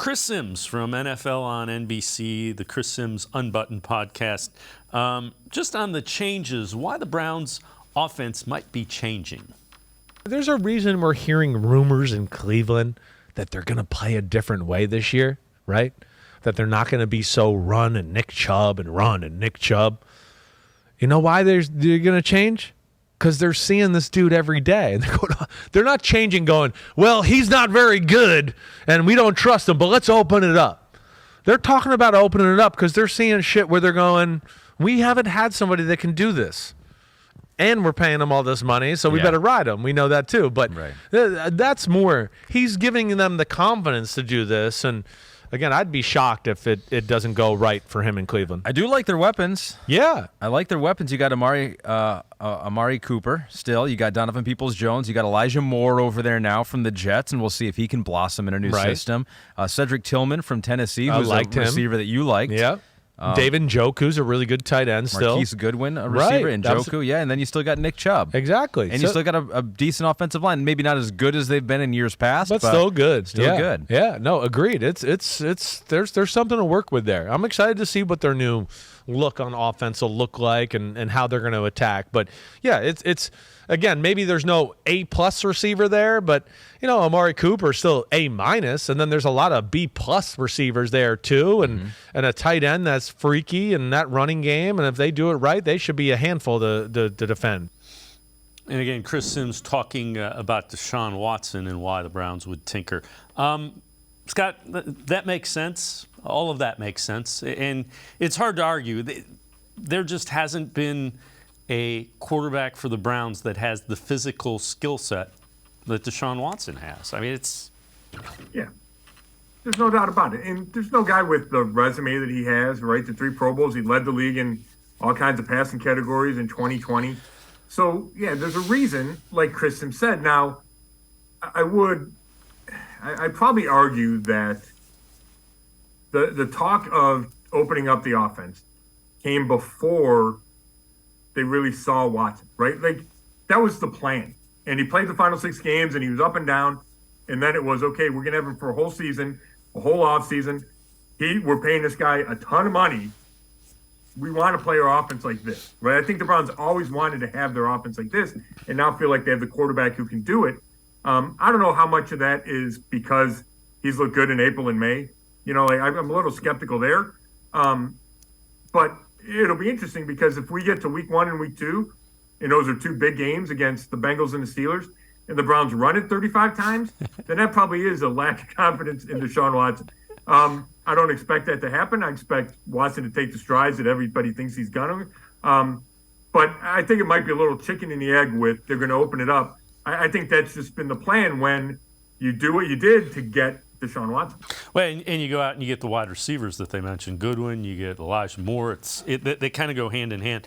Chris Sims from NFL on NBC, the Chris Sims Unbuttoned podcast. Just on the changes, why the Browns' offense might be changing. There's a reason we're hearing rumors in Cleveland that they're going to play a different way this year, right? That they're not going to be so run and Nick Chubb and run and Nick Chubb. You know why they're going to change? Because they're seeing this dude every day. And they're not changing going, well, he's not very good and we don't trust him, but let's open it up. They're talking about opening it up because they're seeing shit where they're going, we haven't had somebody that can do this. And we're paying them all this money, so we better ride them. We know that too. But that's more. He's giving them the confidence to do this. And, again, I'd be shocked if it doesn't go right for him in Cleveland. I do like their weapons. Yeah. I like their weapons. You got Amari Cooper still. You got Donovan Peoples-Jones. You got Elijah Moore over there now from the Jets, and we'll see if he can blossom in a new system. Cedric Tillman from Tennessee, who's a receiver that you liked. Yeah. David Njoku's a really good tight end still. Marquise Goodwin, a receiver, and Njoku, and then you still got Nick Chubb. Exactly. And you still got a decent offensive line. Maybe not as good as they've been in years past, but still good. Still good. Yeah, no, agreed. It's there's something to work with there. I'm excited to see what their new look on offense will look like and how they're going to attack. But yeah, it's again, maybe there's no A+ receiver there, but Amari Cooper is still A-, and then there's a lot of B+ receivers there too, and a tight end that's freaky in that running game, and if they do it right, they should be a handful to defend. And again, Chris Sims talking about Deshaun Watson and why the Browns would tinker. Scott, that makes sense. All of that makes sense. And it's hard to argue. There just hasn't been a quarterback for the Browns that has the physical skill set that Deshaun Watson has. I mean, it's... Yeah. There's no doubt about it. And there's no guy with the resume that he has, right? The 3 Pro Bowls. He led the league in all kinds of passing categories in 2020. So, yeah, there's a reason, like Chris Sims said. Now, I'd probably argue that the talk of opening up the offense came before they really saw Watson, right? Like, that was the plan. And he played the final 6 games, and he was up and down. And then it was, okay, we're going to have him for a whole season, a whole offseason. We're paying this guy a ton of money. We want to play our offense like this, right? I think the Browns always wanted to have their offense like this and now feel like they have the quarterback who can do it. I don't know how much of that is because he's looked good in April and May. I'm a little skeptical there. But it'll be interesting because if we get to week 1 and week 2, and those are 2 big games against the Bengals and the Steelers, and the Browns run it 35 times, then that probably is a lack of confidence in Deshaun Watson. I don't expect that to happen. I expect Watson to take the strides that everybody thinks he's going to. But I think it might be a little chicken and the egg with they're going to open it up. I think that's just been the plan when you do what you did to get Deshaun Watson. Well, and you go out and you get the wide receivers that they mentioned. Goodwin, you get Elijah Moore. They kind of go hand in hand.